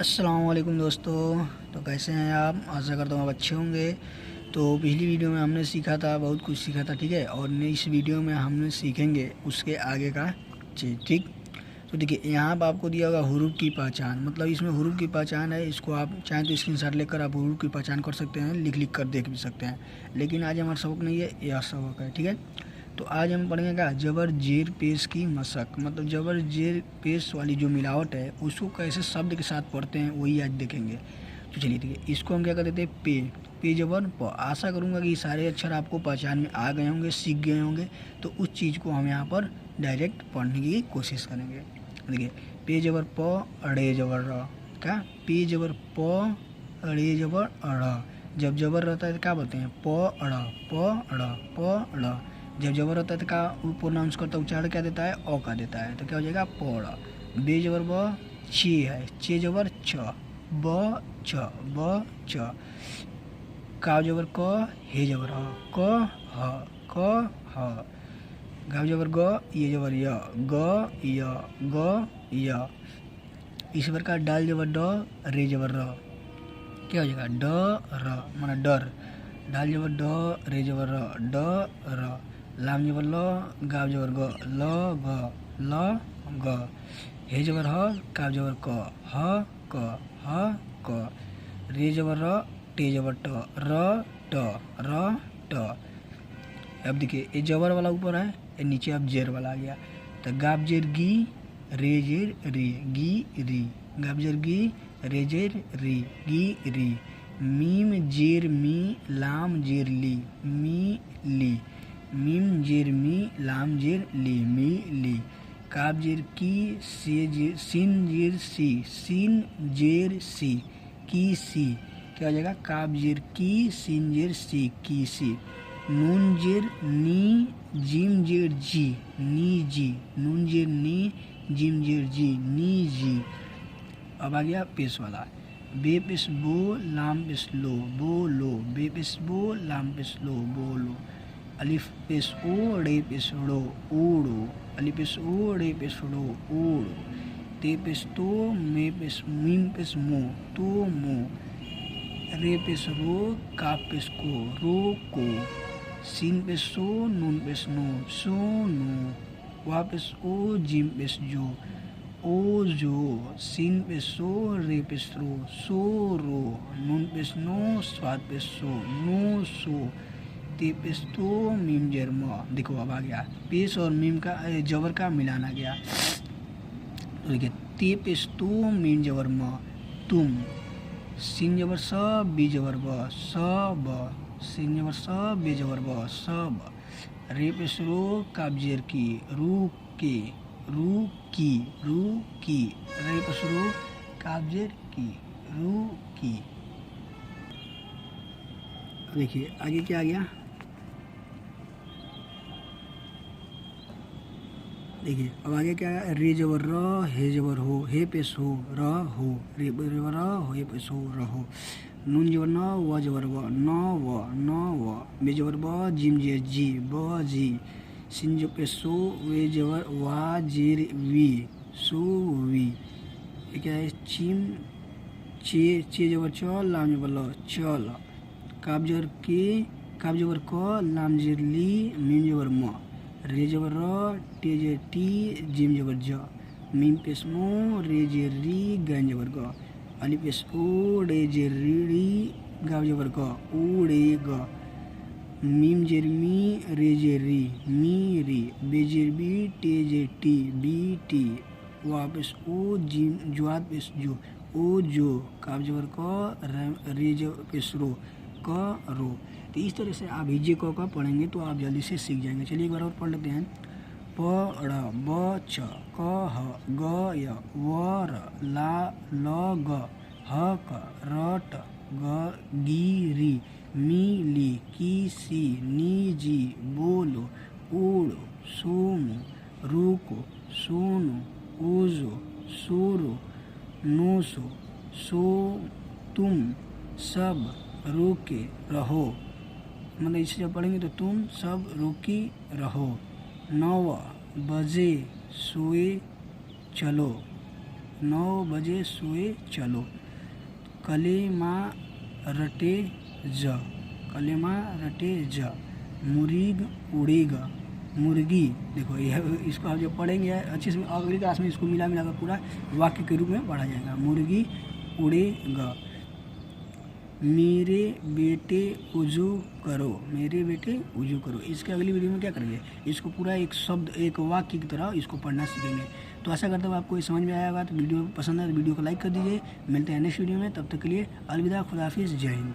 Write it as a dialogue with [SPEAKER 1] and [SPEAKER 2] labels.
[SPEAKER 1] अस्सलाम वालेकुम दोस्तों। तो कैसे हैं आप? आशा करता हूँ आप अच्छे होंगे। तो पिछली वीडियो में हमने सीखा था, बहुत कुछ सीखा था, ठीक है। और इस वीडियो में हमने सीखेंगे उसके आगे का चीज़, ठीक। तो देखिए, यहाँ पर आपको दिया होगा हुरूफ की पहचान। मतलब इसमें हुरूफ की पहचान है, इसको आप चाहें तो स्क्रीनशॉट लेकर आप हुरूफ की पहचान कर सकते हैं, लिख लिख कर देख भी सकते हैं। लेकिन आज हमारा सबक नहीं है, यह सबक है, ठीक है। तो आज हम पढ़ेंगे क्या, जबर जेर पेश की मशक। मतलब जबर जेर पेश वाली जो मिलावट है उसको कैसे शब्द के साथ पढ़ते हैं, वही आज देखेंगे। तो चलिए, ठीक है। इसको हम क्या कर देते हैं, पे। पे जबर प। आशा करूँगा कि सारे अक्षर आपको पहचान में आ गए होंगे, सीख गए होंगे। तो उस चीज़ को हम यहाँ पर डायरेक्ट पढ़ने की कोशिश करेंगे। देखिए, पे जबर प, अड़े जबर र। क्या, पे जबर प, अड़े जबर अड़। जब जबर रहता है तो क्या बोलते हैं, प अड़, प अड़, प अड़। जब जबर होता है तो क्या प्रोनाउंस करता है, उच्चारण क्या देता है, ओ का देता है। तो क्या हो जाएगा, पौड़ा। बे जबर ब, ची है, चे जबर छ, ब छ, ब छ। का जबर क, हे जबर ह, क ह, क ह। गाव जबर ग, ये जबर य, ग य, ग य। इस प्रकार डाल जबर ड, रे जबर र। क्या हो जाएगा, ड र, माना डर। डाल जबर ड, रे जबर र, ड र। लाम जबर ल, गाव जबर ग, ल ग, ल ग। हे जबर ह, काव जबर क, ह क, ह क। रे जबर र, टे जबर ट, र ट, र ट। अब देखिए, ये जबर वाला ऊपर है, ये नीचे अब जेर वाला आ गया। तो गाब जेर गी, रे जेर री, गी री। गाब जेर गी, रे जेर री, गी री। मीम जेर मी, लाम जेर ली, मी ली। मीम जेर मी, लाम जेर ली, मी ली। काब जेर की, से जेर, सिन जेर सी, सिन जेर सी, की सी। क्या हो जाएगा, काब जेर की, सिन जेर सी, की सी। नून जेर नी, जिम जेर जी, नी जी। नून जेर नी, जिम जेर जी, नी जी। अब आ गया पेश वाला। बे पेश बो, लाम पेश लो, बो लो। बे पेश बो, लाम पेश लो, बो लो। अलिफ पेश ओ, रे पेश रो, ओड़ो। अलिफ पेश ओ, रे पेश रो, ओड़ो। ते पेश तो, मे पेश मीम पेश मो, तो मो। रे पेश रो, काफ पेश को, रो को। सीन पेश सो, नून पेश नो, सो नो। वा पेश ओ, जिम पेश जो, ओ जो। सीन पेश सो, रे पेश रो, सो रो। नून पेश नो, स्वाद पेश सो, नो सो। ते पेश तो, मीम जेर म। देखो अब आ गया पेश और मीम का जबर का मिलान आ गया। तो देखिए, ते पेश तो, मीम जबर म, तुम। सिन जबर स, बी जबर ब, स ब। सिन जबर स, बे जबर ब, स ब। रे पेश रो, काब जेर की, रू के, रू की, रू की। रे पेश रो, काब जेर की, रू की। देखिए आगे क्या आ गया, देखिए अब आगे क्या है, रे जबर र, हे जबर हो, हे पेश हो, र हो। रे जबर र, हो, हे पेश हो, र हो। नून जबर न, व जबर व, न व, न व। बे जबर ब, जिम जेर जी, ब जी। सिन जो पेश सो, वे जबर वा जेर वी, सो वी। ये क्या है, चिम चे, चे जबर च, लाम जबर ल, चल। काब जबर के, काब जबर क, लाम जेर ली, मीम जबर म। रे जबर र, टे जेर टी, जिम जबर ज। मीम पेश मो, रे जेर री, गैन जबर ग। अली पेश ओ, रे जेर री, गाव जबर ग, ओ रे ग। मीम जेर मी, रे जेर री, मी री। बे जेर बी, टे जेर टी, बी टी। वा पेश ओ, जिम ज्वाद पेश जो, ओ जो। काब जबर क, रे जबर पेश रो, क रो। तो इस तरह से आप हिज्जे क का पढ़ेंगे तो आप जल्दी से सीख जाएंगे। चलिए एक बार और पढ़ लेते हैं। प ड़, ब छ, क ह, ग य, व र, ला ल ग, ह क, र ट, ग गी री, मी ली, की सी, नी जी, बोलो, ओड़ो, सोमो, रोको, सोनो, ओजो, सोरो, नोसो, सो तुम, सब, रोके रहो। मतलब इसे जब पढ़ेंगे तो तुम सब रोकी रहो। 9 बजे सोए चलो, 9 बजे सोए चलो। कलेमा रटे ज, कलेमा रटे ज। मुर्ग उड़ेगा, मुर्गी। देखो यह इसको आप जब पढ़ेंगे अच्छे से अगली क्लास में इसको मिला कर पूरा वाक्य के रूप में पढ़ा जाएगा। मुर्गी उड़ेगा। मेरे बेटे उजू करो, मेरे बेटे उजू करो। इसके अगली वीडियो में क्या करेंगे, इसको पूरा एक शब्द एक वाक्य की तरह इसको पढ़ना सीखेंगे। तो आशा करता हूँ आपको ये समझ में आया होगा। तो वीडियो पसंद है तो वीडियो को लाइक कर दीजिए। मिलते हैं नेक्स्ट वीडियो में, तब तक के लिए अलविदा, खुदा हाफिज़, जय हिंद।